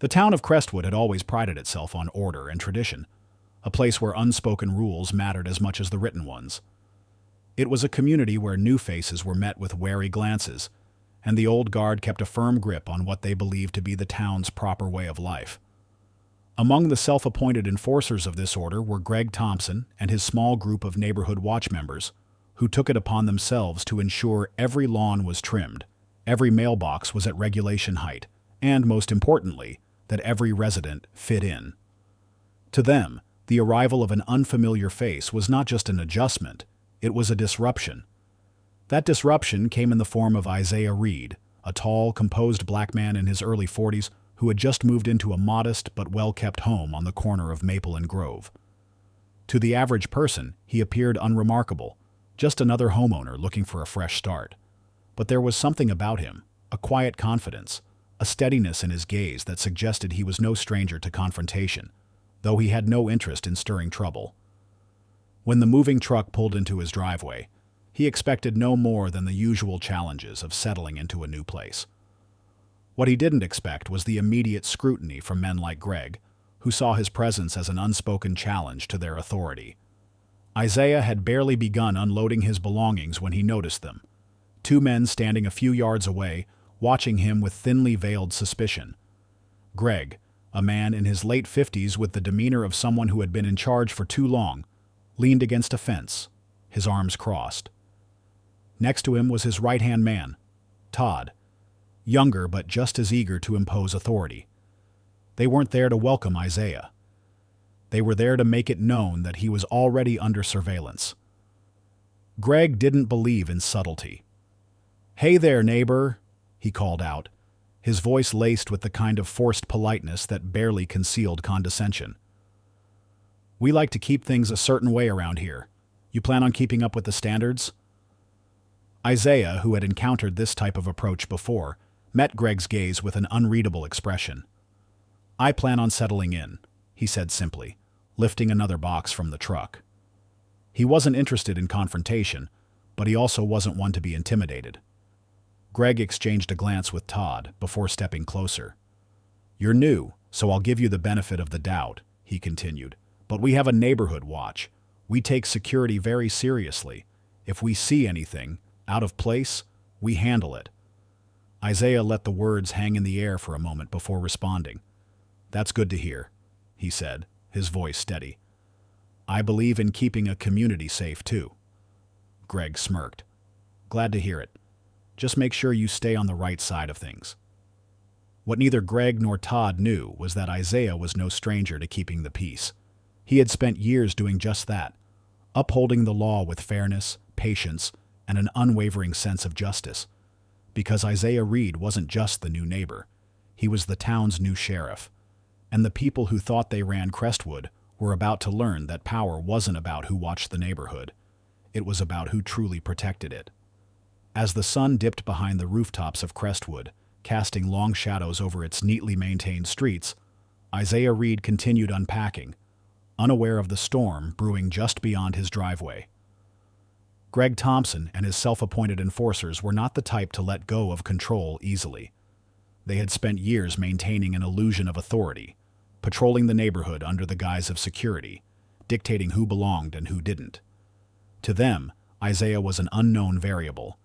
The town of Crestwood had always prided itself on order and tradition, a place where unspoken rules mattered as much as the written ones. It was a community where new faces were met with wary glances, and the old guard kept a firm grip on what they believed to be the town's proper way of life. Among the self-appointed enforcers of this order were Greg Thompson and his small group of neighborhood watch members, who took it upon themselves to ensure every lawn was trimmed, every mailbox was at regulation height, and, most importantly, that every resident fit in. To them, the arrival of an unfamiliar face was not just an adjustment, it was a disruption. That disruption came in the form of Isaiah Reed, a tall, composed black man in his early 40s who had just moved into a modest but well-kept home on the corner of Maple and Grove. To the average person, he appeared unremarkable, just another homeowner looking for a fresh start. But there was something about him, a quiet confidence, a steadiness in his gaze that suggested he was no stranger to confrontation, though he had no interest in stirring trouble. When the moving truck pulled into his driveway, he expected no more than the usual challenges of settling into a new place. What he didn't expect was the immediate scrutiny from men like Greg, who saw his presence as an unspoken challenge to their authority. Isaiah had barely begun unloading his belongings when he noticed them, two men standing a few yards away, watching him with thinly veiled suspicion. Greg, a man in his late 50s with the demeanor of someone who had been in charge for too long, leaned against a fence, his arms crossed. Next to him was his right-hand man, Todd, younger but just as eager to impose authority. They weren't there to welcome Isaiah. They were there to make it known that he was already under surveillance. Greg didn't believe in subtlety. "Hey there, neighbor," he called out, his voice laced with the kind of forced politeness that barely concealed condescension. "We like to keep things a certain way around here. You plan on keeping up with the standards?" Isaiah, who had encountered this type of approach before, met Greg's gaze with an unreadable expression. "I plan on settling in," he said simply, lifting another box from the truck. He wasn't interested in confrontation, but he also wasn't one to be intimidated. Greg exchanged a glance with Todd before stepping closer. "You're new, so I'll give you the benefit of the doubt," he continued, "but we have a neighborhood watch. We take security very seriously. If we see anything out of place, we handle it." Isaiah let the words hang in the air for a moment before responding. "That's good to hear," he said, his voice steady. "I believe in keeping a community safe, too." Greg smirked. "Glad to hear it. Just make sure you stay on the right side of things." What neither Greg nor Todd knew was that Isaiah was no stranger to keeping the peace. He had spent years doing just that, upholding the law with fairness, patience, and an unwavering sense of justice. Because Isaiah Reed wasn't just the new neighbor, he was the town's new sheriff. And the people who thought they ran Crestwood were about to learn that power wasn't about who watched the neighborhood. It was about who truly protected it. As the sun dipped behind the rooftops of Crestwood, casting long shadows over its neatly maintained streets, Isaiah Reed continued unpacking, unaware of the storm brewing just beyond his driveway. Greg Thompson and his self-appointed enforcers were not the type to let go of control easily. They had spent years maintaining an illusion of authority, patrolling the neighborhood under the guise of security, dictating who belonged and who didn't. To them, Isaiah was an unknown variable,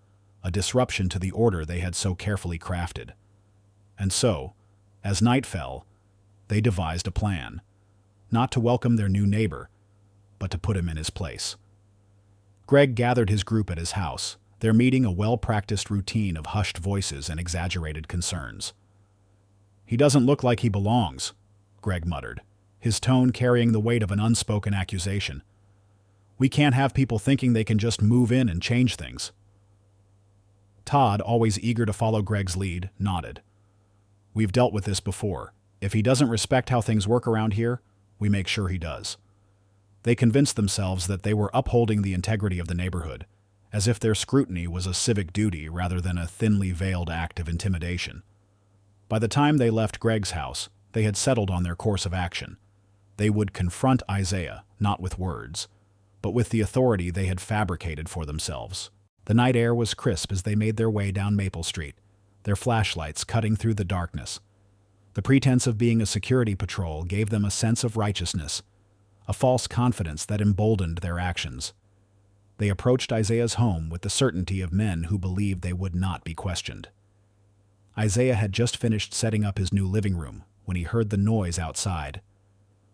a disruption to the order they had so carefully crafted. And so, as night fell, they devised a plan, not to welcome their new neighbor, but to put him in his place. Greg gathered his group at his house, their meeting a well-practiced routine of hushed voices and exaggerated concerns. "He doesn't look like he belongs," Greg muttered, his tone carrying the weight of an unspoken accusation. "We can't have people thinking they can just move in and change things." Todd, always eager to follow Greg's lead, nodded. "We've dealt with this before. If he doesn't respect how things work around here, we make sure he does." They convinced themselves that they were upholding the integrity of the neighborhood, as if their scrutiny was a civic duty rather than a thinly veiled act of intimidation. By the time they left Greg's house, they had settled on their course of action. They would confront Isaiah, not with words, but with the authority they had fabricated for themselves. The night air was crisp as they made their way down Maple Street, their flashlights cutting through the darkness. The pretense of being a security patrol gave them a sense of righteousness, a false confidence that emboldened their actions. They approached Isaiah's home with the certainty of men who believed they would not be questioned. Isaiah had just finished setting up his new living room when he heard the noise outside.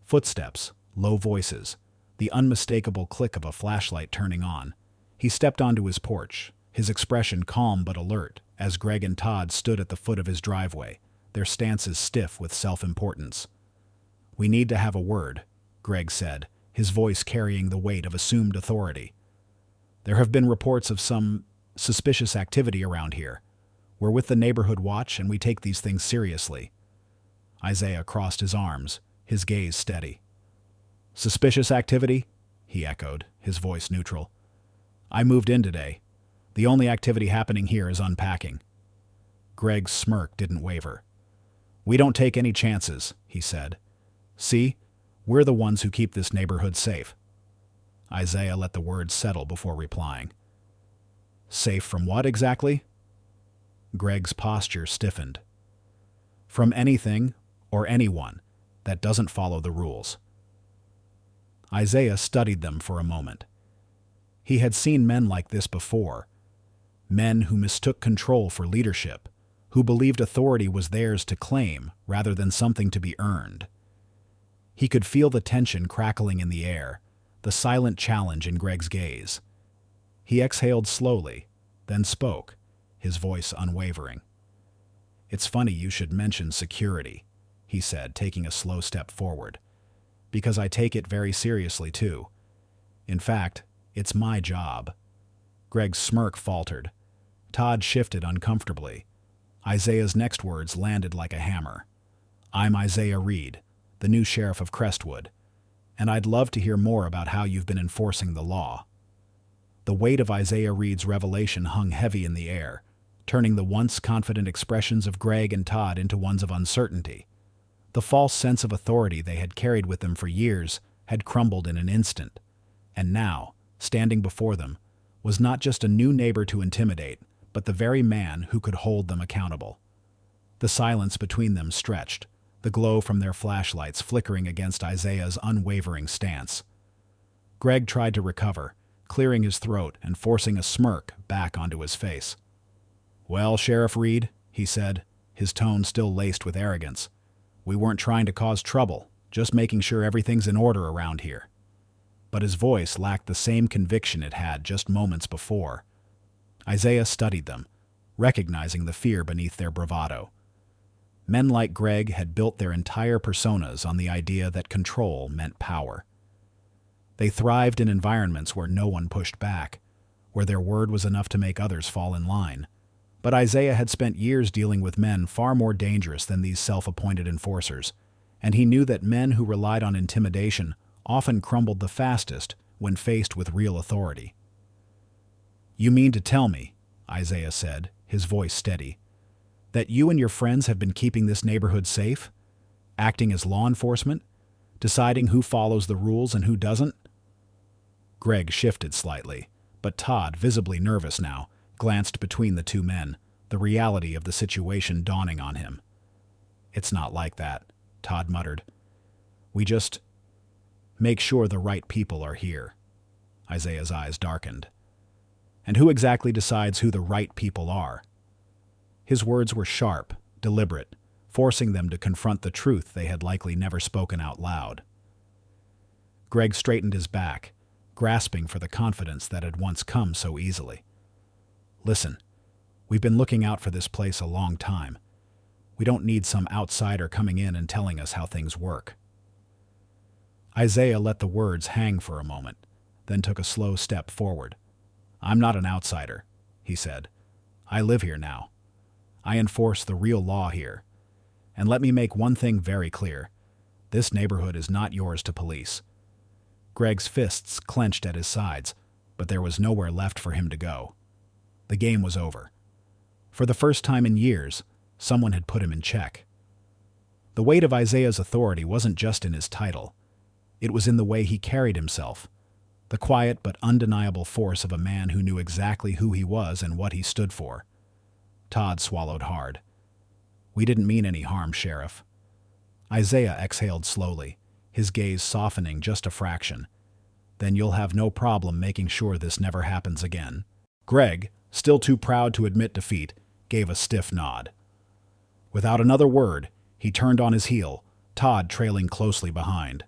Footsteps, low voices, the unmistakable click of a flashlight turning on. He stepped onto his porch, his expression calm but alert, as Greg and Todd stood at the foot of his driveway, their stances stiff with self-importance. "We need to have a word," Greg said, his voice carrying the weight of assumed authority. "There have been reports of some suspicious activity around here. We're with the neighborhood watch and we take these things seriously." Isaiah crossed his arms, his gaze steady. "Suspicious activity?" he echoed, his voice neutral. "I moved in today. The only activity happening here is unpacking." Greg's smirk didn't waver. "We don't take any chances," he said. "See, we're the ones who keep this neighborhood safe." Isaiah let the words settle before replying. "Safe from what exactly?" Greg's posture stiffened. "From anything or anyone that doesn't follow the rules." Isaiah studied them for a moment. He had seen men like this before, men who mistook control for leadership, who believed authority was theirs to claim rather than something to be earned. He could feel the tension crackling in the air, the silent challenge in Greg's gaze. He exhaled slowly, then spoke, his voice unwavering. "It's funny you should mention security," he said, taking a slow step forward, "because I take it very seriously too. In fact, it's my job." Greg's smirk faltered. Todd shifted uncomfortably. Isaiah's next words landed like a hammer. "I'm Isaiah Reed, the new sheriff of Crestwood, and I'd love to hear more about how you've been enforcing the law." The weight of Isaiah Reed's revelation hung heavy in the air, turning the once confident expressions of Greg and Todd into ones of uncertainty. The false sense of authority they had carried with them for years had crumbled in an instant, and now, standing before them, was not just a new neighbor to intimidate, but the very man who could hold them accountable. The silence between them stretched, the glow from their flashlights flickering against Isaiah's unwavering stance. Greg tried to recover, clearing his throat and forcing a smirk back onto his face. "Well, Sheriff Reed," he said, his tone still laced with arrogance, "we weren't trying to cause trouble, just making sure everything's in order around here." But his voice lacked the same conviction it had just moments before. Isaiah studied them, recognizing the fear beneath their bravado. Men like Greg had built their entire personas on the idea that control meant power. They thrived in environments where no one pushed back, where their word was enough to make others fall in line. But Isaiah had spent years dealing with men far more dangerous than these self-appointed enforcers, and he knew that men who relied on intimidation often crumbled the fastest when faced with real authority. "You mean to tell me," Isaiah said, his voice steady, "that you and your friends have been keeping this neighborhood safe? Acting as law enforcement? Deciding who follows the rules and who doesn't?" Greg shifted slightly, but Todd, visibly nervous now, glanced between the two men, the reality of the situation dawning on him. "It's not like that," Todd muttered. "We just make sure the right people are here." Isaiah's eyes darkened. "And who exactly decides who the right people are?" His words were sharp, deliberate, forcing them to confront the truth they had likely never spoken out loud. Greg straightened his back, grasping for the confidence that had once come so easily. "Listen, we've been looking out for this place a long time. We don't need some outsider coming in and telling us how things work." Isaiah let the words hang for a moment, then took a slow step forward. "I'm not an outsider," he said. "I live here now. I enforce the real law here. And let me make one thing very clear. This neighborhood is not yours to police." Greg's fists clenched at his sides, but there was nowhere left for him to go. The game was over. For the first time in years, someone had put him in check. The weight of Isaiah's authority wasn't just in his title. It was in the way he carried himself, the quiet but undeniable force of a man who knew exactly who he was and what he stood for. Todd swallowed hard. "We didn't mean any harm, Sheriff," Isaiah exhaled slowly, his gaze softening just a fraction. Then you'll have no problem making sure this never happens again. Greg, still too proud to admit defeat, gave a stiff nod. Without another word, he turned on his heel, Todd trailing closely behind.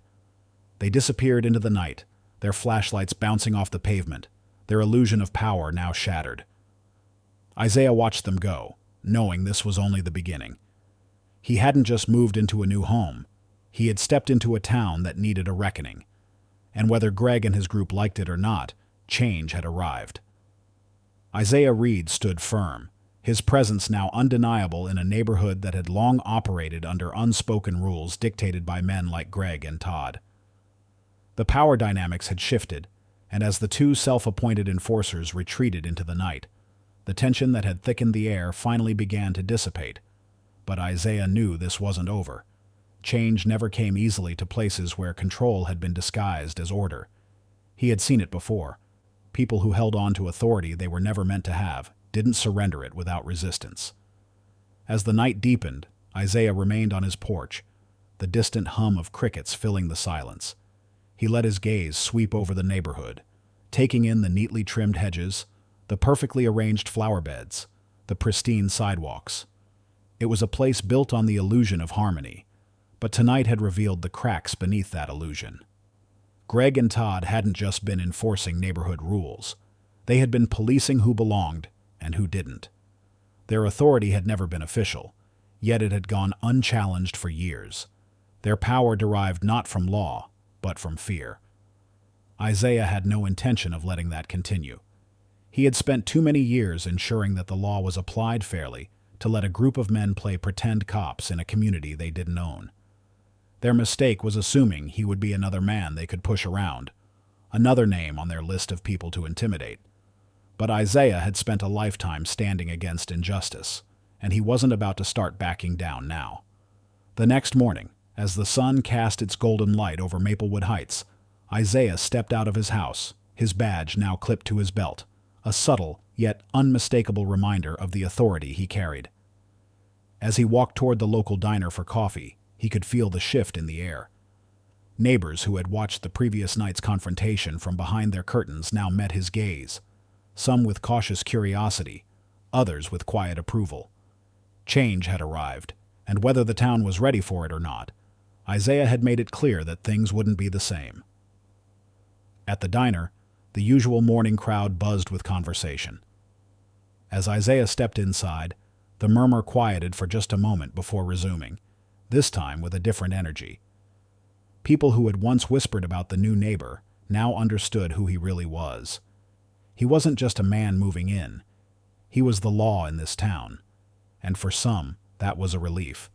They disappeared into the night, their flashlights bouncing off the pavement, their illusion of power now shattered. Isaiah watched them go, knowing this was only the beginning. He hadn't just moved into a new home. He had stepped into a town that needed a reckoning. And whether Greg and his group liked it or not, change had arrived. Isaiah Reed stood firm, his presence now undeniable in a neighborhood that had long operated under unspoken rules dictated by men like Greg and Todd. The power dynamics had shifted, and as the two self-appointed enforcers retreated into the night, the tension that had thickened the air finally began to dissipate. But Isaiah knew this wasn't over. Change never came easily to places where control had been disguised as order. He had seen it before. People who held on to authority they were never meant to have didn't surrender it without resistance. As the night deepened, Isaiah remained on his porch, the distant hum of crickets filling the silence. He let his gaze sweep over the neighborhood, taking in the neatly trimmed hedges, the perfectly arranged flower beds, the pristine sidewalks. It was a place built on the illusion of harmony, but tonight had revealed the cracks beneath that illusion. Greg and Todd hadn't just been enforcing neighborhood rules. They had been policing who belonged and who didn't. Their authority had never been official, yet it had gone unchallenged for years. Their power derived not from law, but from fear. Isaiah had no intention of letting that continue. He had spent too many years ensuring that the law was applied fairly to let a group of men play pretend cops in a community they didn't own. Their mistake was assuming he would be another man they could push around, another name on their list of people to intimidate. But Isaiah had spent a lifetime standing against injustice, and he wasn't about to start backing down now. The next morning, as the sun cast its golden light over Maplewood Heights, Isaiah stepped out of his house, his badge now clipped to his belt, a subtle yet unmistakable reminder of the authority he carried. As he walked toward the local diner for coffee, he could feel the shift in the air. Neighbors who had watched the previous night's confrontation from behind their curtains now met his gaze, some with cautious curiosity, others with quiet approval. Change had arrived, and whether the town was ready for it or not, Isaiah had made it clear that things wouldn't be the same. At the diner, the usual morning crowd buzzed with conversation. As Isaiah stepped inside, the murmur quieted for just a moment before resuming, this time with a different energy. People who had once whispered about the new neighbor now understood who he really was. He wasn't just a man moving in. He was the law in this town, and for some, that was a relief.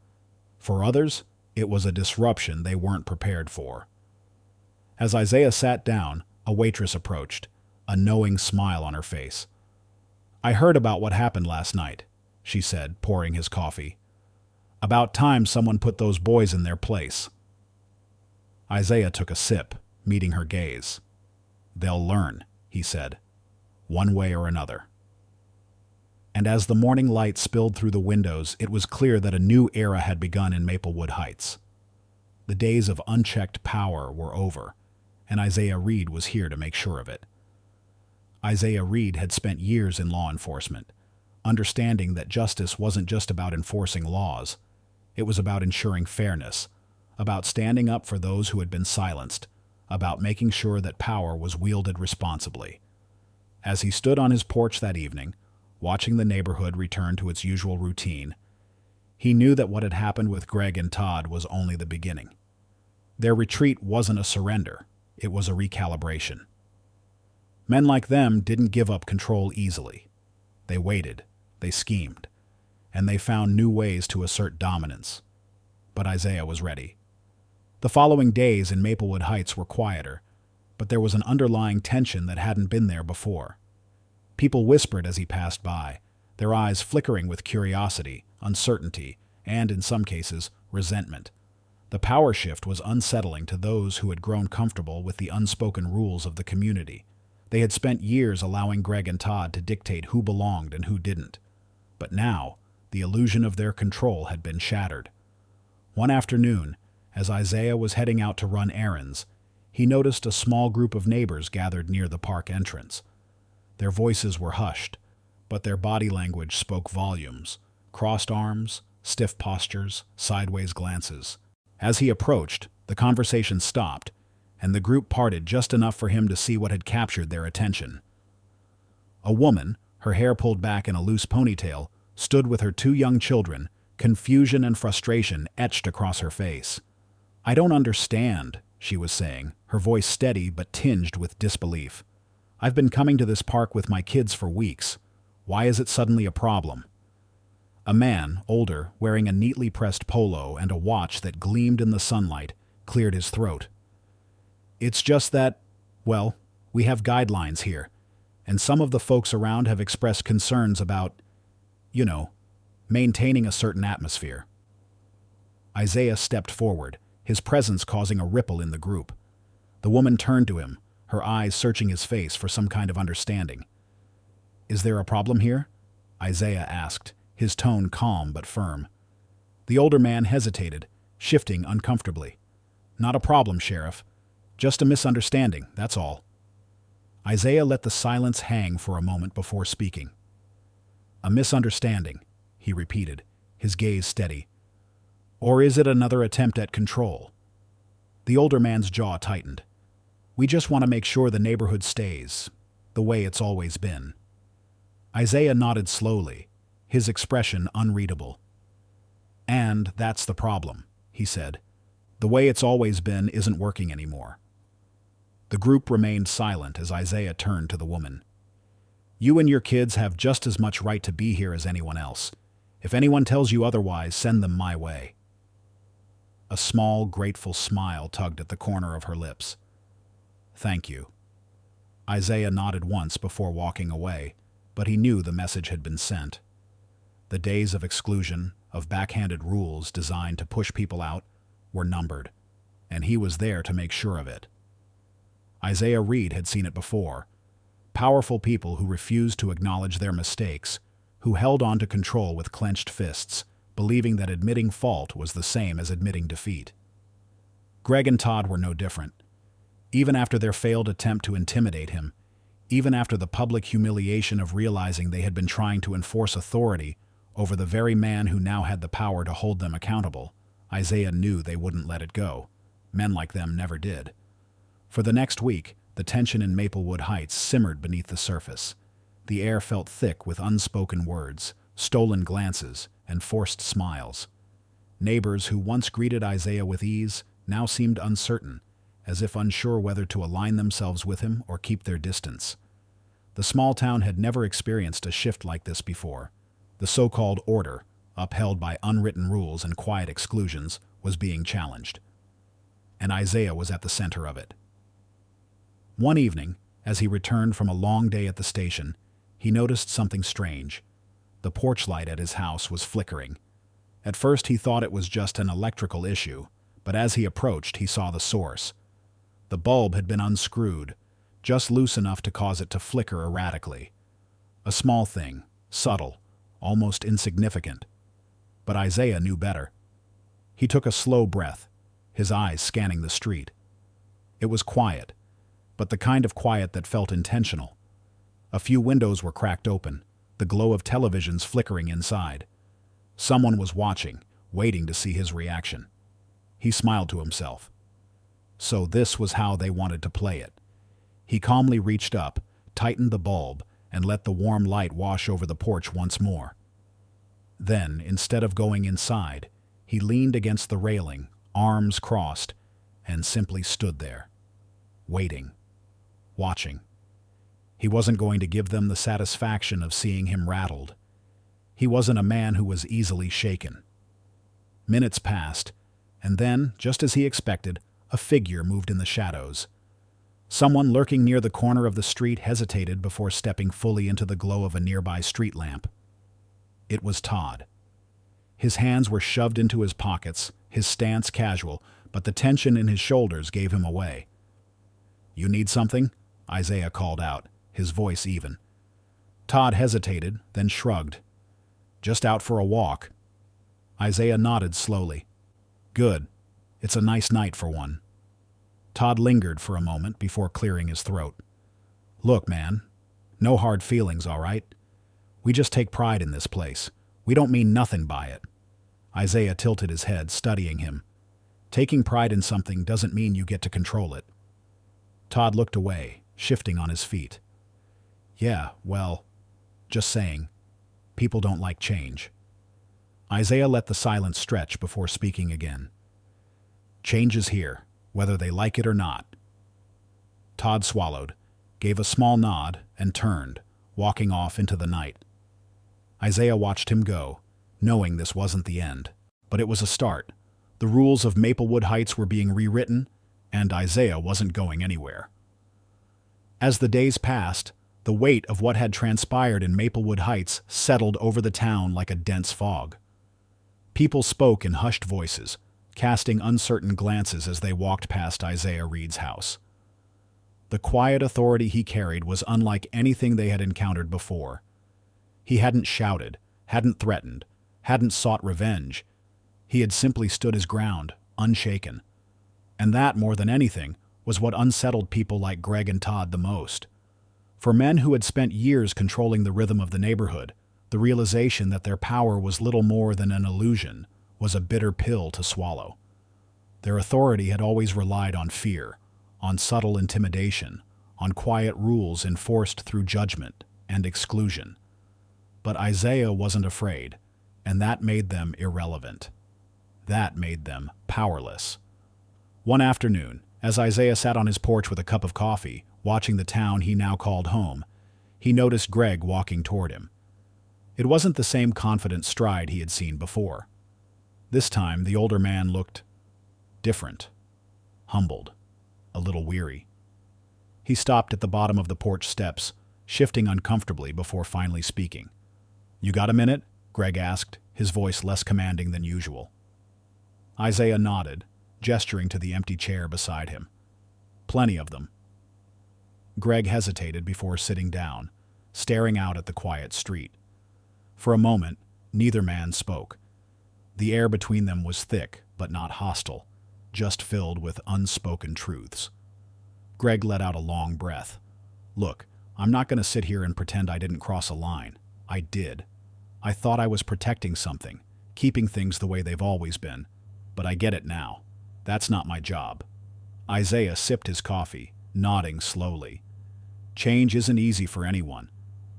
For others, it was a disruption they weren't prepared for. As Isaiah sat down, a waitress approached, a knowing smile on her face. "I heard about what happened last night," she said, pouring his coffee. "About time someone put those boys in their place." Isaiah took a sip, meeting her gaze. "They'll learn," he said, "one way or another." And as the morning light spilled through the windows, it was clear that a new era had begun in Maplewood Heights. The days of unchecked power were over, and Isaiah Reed was here to make sure of it. Isaiah Reed had spent years in law enforcement, understanding that justice wasn't just about enforcing laws. It was about ensuring fairness, about standing up for those who had been silenced, about making sure that power was wielded responsibly. As he stood on his porch that evening, watching the neighborhood return to its usual routine, he knew that what had happened with Greg and Todd was only the beginning. Their retreat wasn't a surrender, it was a recalibration. Men like them didn't give up control easily. They waited, they schemed, and they found new ways to assert dominance. But Isaiah was ready. The following days in Maplewood Heights were quieter, but there was an underlying tension that hadn't been there before. People whispered as he passed by, their eyes flickering with curiosity, uncertainty, and, in some cases, resentment. The power shift was unsettling to those who had grown comfortable with the unspoken rules of the community. They had spent years allowing Greg and Todd to dictate who belonged and who didn't. But now, the illusion of their control had been shattered. One afternoon, as Isaiah was heading out to run errands, he noticed a small group of neighbors gathered near the park entrance. Their voices were hushed, but their body language spoke volumes. Crossed arms, stiff postures, sideways glances. As he approached, the conversation stopped, and the group parted just enough for him to see what had captured their attention. A woman, her hair pulled back in a loose ponytail, stood with her two young children, confusion and frustration etched across her face. "I don't understand," she was saying, her voice steady but tinged with disbelief. "I've been coming to this park with my kids for weeks. Why is it suddenly a problem?" A man, older, wearing a neatly pressed polo and a watch that gleamed in the sunlight, cleared his throat. "It's just that, well, we have guidelines here, and some of the folks around have expressed concerns about, maintaining a certain atmosphere." Isaiah stepped forward, his presence causing a ripple in the group. The woman turned to him, her eyes searching his face for some kind of understanding. "Is there a problem here?" Isaiah asked, his tone calm but firm. The older man hesitated, shifting uncomfortably. "Not a problem, Sheriff. Just a misunderstanding, that's all." Isaiah let the silence hang for a moment before speaking. "A misunderstanding," he repeated, his gaze steady. "Or is it another attempt at control?" The older man's jaw tightened. "We just want to make sure the neighborhood stays the way it's always been." Isaiah nodded slowly, his expression unreadable. "And that's the problem," he said. "The way it's always been isn't working anymore." The group remained silent as Isaiah turned to the woman. "You and your kids have just as much right to be here as anyone else. If anyone tells you otherwise, send them my way." A small, grateful smile tugged at the corner of her lips. "Thank you." Isaiah nodded once before walking away, but he knew the message had been sent. The days of exclusion, of backhanded rules designed to push people out, were numbered, and he was there to make sure of it. Isaiah Reed had seen it before. Powerful people who refused to acknowledge their mistakes, who held on to control with clenched fists, believing that admitting fault was the same as admitting defeat. Greg and Todd were no different. Even after their failed attempt to intimidate him, even after the public humiliation of realizing they had been trying to enforce authority over the very man who now had the power to hold them accountable, Isaiah knew they wouldn't let it go. Men like them never did. For the next week, the tension in Maplewood Heights simmered beneath the surface. The air felt thick with unspoken words, stolen glances, and forced smiles. Neighbors who once greeted Isaiah with ease now seemed uncertain, as if unsure whether to align themselves with him or keep their distance. The small town had never experienced a shift like this before. The so-called order, upheld by unwritten rules and quiet exclusions, was being challenged. And Isaiah was at the center of it. One evening, as he returned from a long day at the station, he noticed something strange. The porch light at his house was flickering. At first he thought it was just an electrical issue, but as he approached he saw the source. The bulb had been unscrewed, just loose enough to cause it to flicker erratically. A small thing, subtle, almost insignificant. But Isaiah knew better. He took a slow breath, his eyes scanning the street. It was quiet, but the kind of quiet that felt intentional. A few windows were cracked open, the glow of televisions flickering inside. Someone was watching, waiting to see his reaction. He smiled to himself. So this was how they wanted to play it. He calmly reached up, tightened the bulb, and let the warm light wash over the porch once more. Then, instead of going inside, he leaned against the railing, arms crossed, and simply stood there, waiting, watching. He wasn't going to give them the satisfaction of seeing him rattled. He wasn't a man who was easily shaken. Minutes passed, and then, just as he expected, a figure moved in the shadows. Someone lurking near the corner of the street hesitated before stepping fully into the glow of a nearby street lamp. It was Todd. His hands were shoved into his pockets, his stance casual, but the tension in his shoulders gave him away. "You need something?" Isaiah called out, his voice even. Todd hesitated, then shrugged. "Just out for a walk." Isaiah nodded slowly. Good. It's a nice night for one. Todd lingered for a moment before clearing his throat. Look, man, no hard feelings, all right? We just take pride in this place. We don't mean nothing by it. Isaiah tilted his head, studying him. Taking pride in something doesn't mean you get to control it. Todd looked away, shifting on his feet. Yeah, well, just saying. People don't like change. Isaiah let the silence stretch before speaking again. Change is here, whether they like it or not. Todd swallowed, gave a small nod, and turned, walking off into the night. Isaiah watched him go, knowing this wasn't the end. But it was a start. The rules of Maplewood Heights were being rewritten, and Isaiah wasn't going anywhere. As the days passed, the weight of what had transpired in Maplewood Heights settled over the town like a dense fog. People spoke in hushed voices, casting uncertain glances as they walked past Isaiah Reed's house. The quiet authority he carried was unlike anything they had encountered before. He hadn't shouted, hadn't threatened, hadn't sought revenge. He had simply stood his ground, unshaken. And that, more than anything, was what unsettled people like Greg and Todd the most. For men who had spent years controlling the rhythm of the neighborhood, the realization that their power was little more than an illusion was a bitter pill to swallow. Their authority had always relied on fear, on subtle intimidation, on quiet rules enforced through judgment and exclusion. But Isaiah wasn't afraid, and that made them irrelevant. That made them powerless. One afternoon, as Isaiah sat on his porch with a cup of coffee, watching the town he now called home, he noticed Greg walking toward him. It wasn't the same confident stride he had seen before. This time, the older man looked different, humbled, a little weary. He stopped at the bottom of the porch steps, shifting uncomfortably before finally speaking. You got a minute? Greg asked, his voice less commanding than usual. Isaiah nodded, gesturing to the empty chair beside him. Plenty of them. Greg hesitated before sitting down, staring out at the quiet street. For a moment, neither man spoke. The air between them was thick, but not hostile, just filled with unspoken truths. Greg let out a long breath. Look, I'm not going to sit here and pretend I didn't cross a line. I did. I thought I was protecting something, keeping things the way they've always been. But I get it now. That's not my job. Isaiah sipped his coffee, nodding slowly. Change isn't easy for anyone,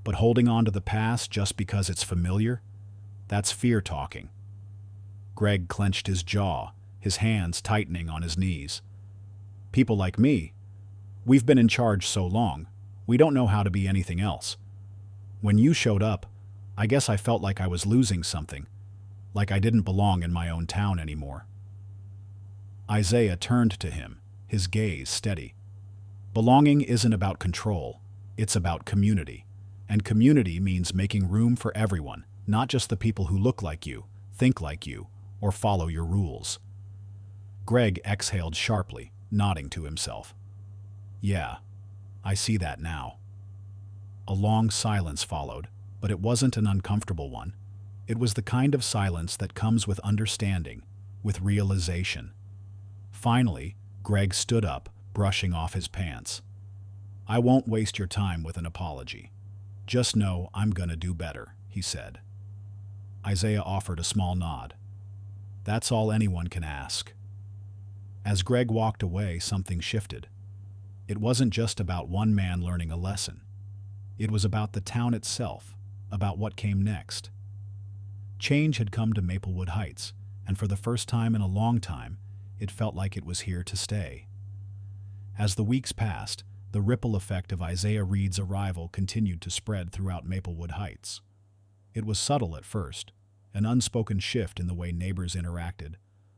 but holding on to the past just because it's familiar, that's fear talking. Greg clenched his jaw, his hands tightening on his knees. People like me, we've been in charge so long, we don't know how to be anything else. When you showed up, I guess I felt like I was losing something, like I didn't belong in my own town anymore. Isaiah turned to him, his gaze steady. Belonging isn't about control, it's about community. And community means making room for everyone, not just the people who look like you, think like you, or follow your rules. Greg exhaled sharply, nodding to himself. Yeah, I see that now. A long silence followed, but it wasn't an uncomfortable one. It was the kind of silence that comes with understanding, with realization. Finally, Greg stood up, brushing off his pants. I won't waste your time with an apology. Just know I'm gonna do better, he said. Isaiah offered a small nod. That's all anyone can ask. As Greg walked away, something shifted. It wasn't just about one man learning a lesson. It was about the town itself, about what came next. Change had come to Maplewood Heights, and for the first time in a long time, it felt like it was here to stay. As the weeks passed, the ripple effect of Isaiah Reed's arrival continued to spread throughout Maplewood Heights. It was subtle at first, an unspoken shift in the way neighbors interacted,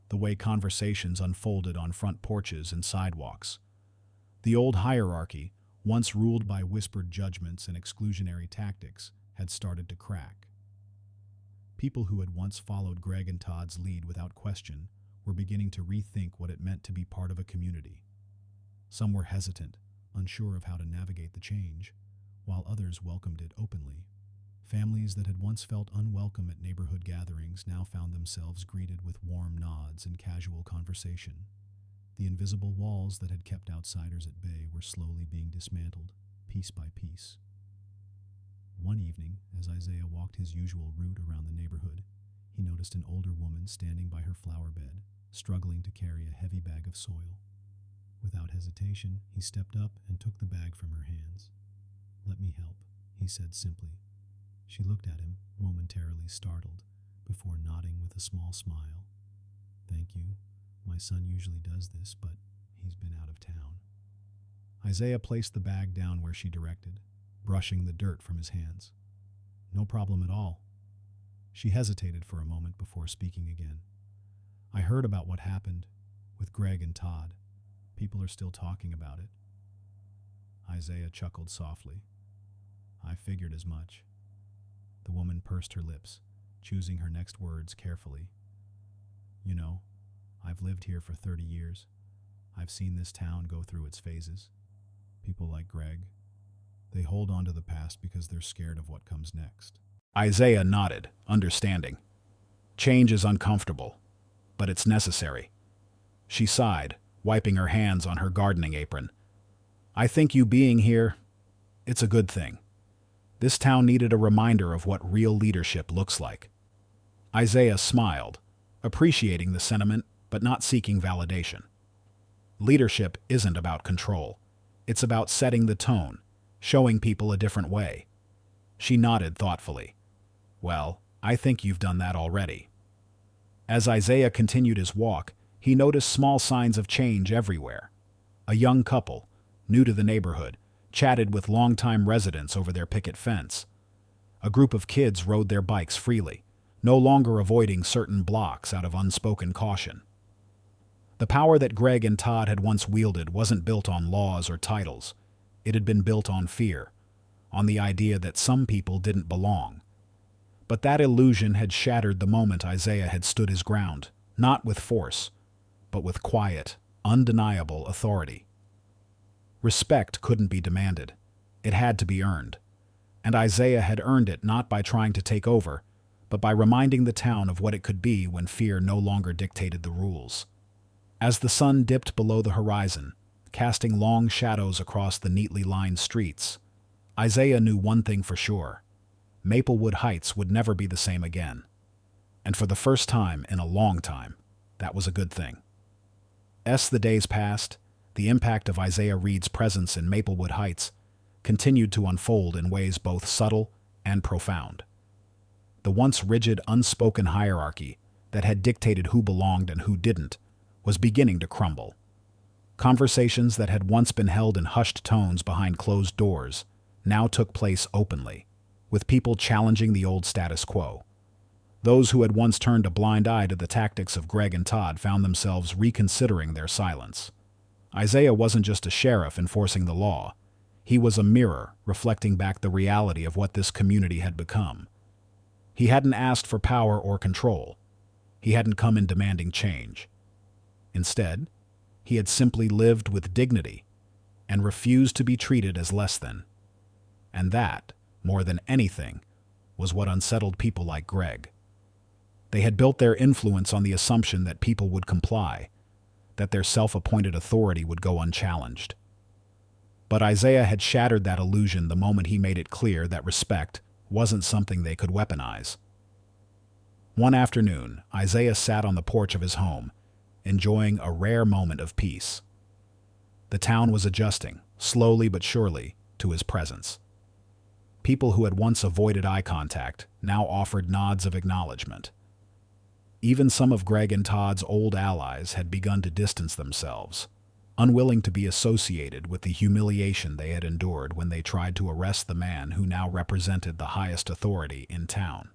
the way conversations unfolded on front porches and sidewalks. The old hierarchy, once ruled by whispered judgments and exclusionary tactics, had started to crack. People who had once followed Greg and Todd's lead without question were beginning to rethink what it meant to be part of a community. Some were hesitant, unsure of how to navigate the change, while others welcomed it openly, Families that had once felt unwelcome at neighborhood gatherings now found themselves greeted with warm nods and casual conversation. The invisible walls that had kept outsiders at bay were slowly being dismantled, piece by piece. One evening, as Isaiah walked his usual route around the neighborhood, he noticed an older woman standing by her flower bed, struggling to carry a heavy bag of soil. Without hesitation, he stepped up and took the bag from her hands. "Let me help," he said simply. She looked at him, momentarily startled, before nodding with a small smile. "Thank you. My son usually does this, but he's been out of town." Isaiah placed the bag down where she directed, brushing the dirt from his hands. "No problem at all." She hesitated for a moment before speaking again. "I heard about what happened with Greg and Todd. People are still talking about it." Isaiah chuckled softly. "I figured as much." The woman pursed her lips, choosing her next words carefully. "You know, I've lived here for 30 years. I've seen this town go through its phases. People like Greg, they hold on to the past because they're scared of what comes next." Isaiah nodded, understanding. Change is uncomfortable, but it's necessary. She sighed, wiping her hands on her gardening apron. "I think you being here, it's a good thing. This town needed a reminder of what real leadership looks like." Isaiah smiled, appreciating the sentiment, but not seeking validation. Leadership isn't about control. It's about setting the tone, showing people a different way. She nodded thoughtfully. "Well, I think you've done that already." As Isaiah continued his walk, he noticed small signs of change everywhere. A young couple, new to the neighborhood, chatted with longtime residents over their picket fence. A group of kids rode their bikes freely, no longer avoiding certain blocks out of unspoken caution. The power that Greg and Todd had once wielded wasn't built on laws or titles. It had been built on fear, on the idea that some people didn't belong. But that illusion had shattered the moment Isaiah had stood his ground, not with force, but with quiet, undeniable authority. Respect couldn't be demanded. It had to be earned. And Isaiah had earned it not by trying to take over, but by reminding the town of what it could be when fear no longer dictated the rules. As the sun dipped below the horizon, casting long shadows across the neatly lined streets, Isaiah knew one thing for sure: Maplewood Heights would never be the same again. And for the first time in a long time, that was a good thing. As the days passed, the impact of Isaiah Reed's presence in Maplewood Heights continued to unfold in ways both subtle and profound. The once rigid, unspoken hierarchy that had dictated who belonged and who didn't was beginning to crumble. Conversations that had once been held in hushed tones behind closed doors now took place openly, with people challenging the old status quo. Those who had once turned a blind eye to the tactics of Greg and Todd found themselves reconsidering their silence. Isaiah wasn't just a sheriff enforcing the law. He was a mirror reflecting back the reality of what this community had become. He hadn't asked for power or control. He hadn't come in demanding change. Instead, he had simply lived with dignity and refused to be treated as less than. And that, more than anything, was what unsettled people like Greg. They had built their influence on the assumption that people would comply, that their self-appointed authority would go unchallenged. But Isaiah had shattered that illusion the moment he made it clear that respect wasn't something they could weaponize. One afternoon, Isaiah sat on the porch of his home, enjoying a rare moment of peace. The town was adjusting, slowly but surely, to his presence. People who had once avoided eye contact now offered nods of acknowledgement. Even some of Greg and Todd's old allies had begun to distance themselves, unwilling to be associated with the humiliation they had endured when they tried to arrest the man who now represented the highest authority in town.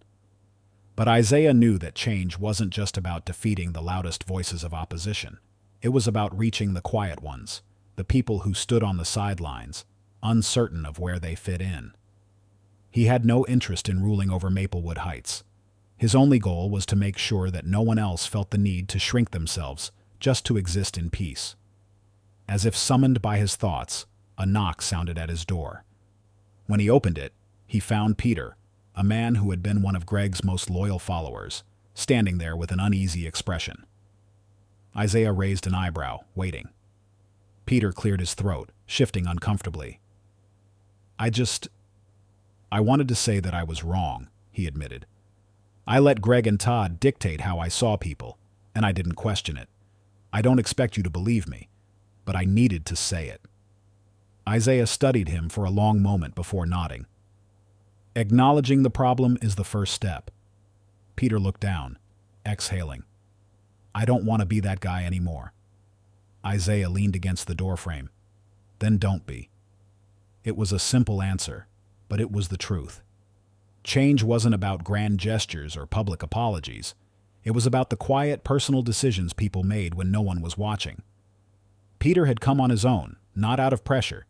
But Isaiah knew that change wasn't just about defeating the loudest voices of opposition. It was about reaching the quiet ones, the people who stood on the sidelines, uncertain of where they fit in. He had no interest in ruling over Maplewood Heights. His only goal was to make sure that no one else felt the need to shrink themselves just to exist in peace. As if summoned by his thoughts, a knock sounded at his door. When he opened it, he found Peter, a man who had been one of Greg's most loyal followers, standing there with an uneasy expression. Isaiah raised an eyebrow, waiting. Peter cleared his throat, shifting uncomfortably. I wanted to say that I was wrong, he admitted. I let Greg and Todd dictate how I saw people, and I didn't question it. I don't expect you to believe me, but I needed to say it. Isaiah studied him for a long moment before nodding. Acknowledging the problem is the first step. Peter looked down, exhaling. I don't want to be that guy anymore. Isaiah leaned against the doorframe. Then don't be. It was a simple answer, but it was the truth. Change wasn't about grand gestures or public apologies. It was about the quiet, personal decisions people made when no one was watching. Peter had come on his own, not out of pressure,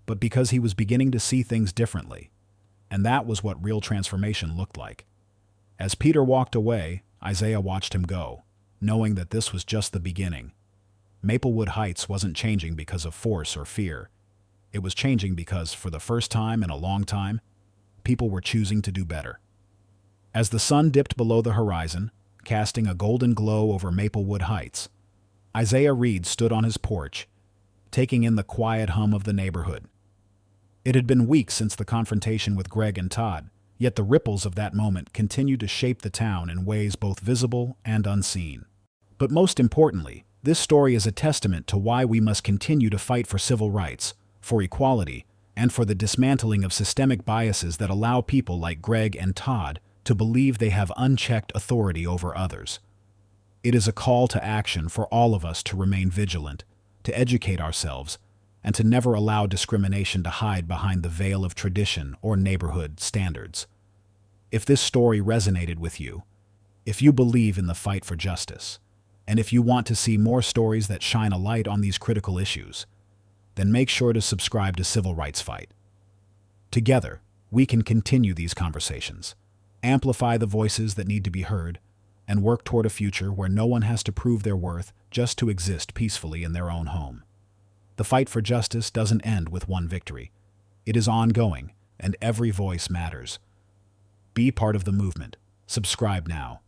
but because he was beginning to see things differently. And that was what real transformation looked like. As Peter walked away, Isaiah watched him go, knowing that this was just the beginning. Maplewood Heights wasn't changing because of force or fear. It was changing because, for the first time in a long time, people were choosing to do better. As the sun dipped below the horizon, casting a golden glow over Maplewood Heights, Isaiah Reed stood on his porch, taking in the quiet hum of the neighborhood. It had been weeks since the confrontation with Greg and Todd, yet the ripples of that moment continued to shape the town in ways both visible and unseen. But most importantly, this story is a testament to why we must continue to fight for civil rights, for equality, and for the dismantling of systemic biases that allow people like Greg and Todd to believe they have unchecked authority over others. It is a call to action for all of us to remain vigilant, to educate ourselves, and to never allow discrimination to hide behind the veil of tradition or neighborhood standards. If this story resonated with you, if you believe in the fight for justice, and if you want to see more stories that shine a light on these critical issues, then make sure to subscribe to Civil Rights Fight. Together, we can continue these conversations, amplify the voices that need to be heard, and work toward a future where no one has to prove their worth just to exist peacefully in their own home. The fight for justice doesn't end with one victory. It is ongoing, and every voice matters. Be part of the movement. Subscribe now.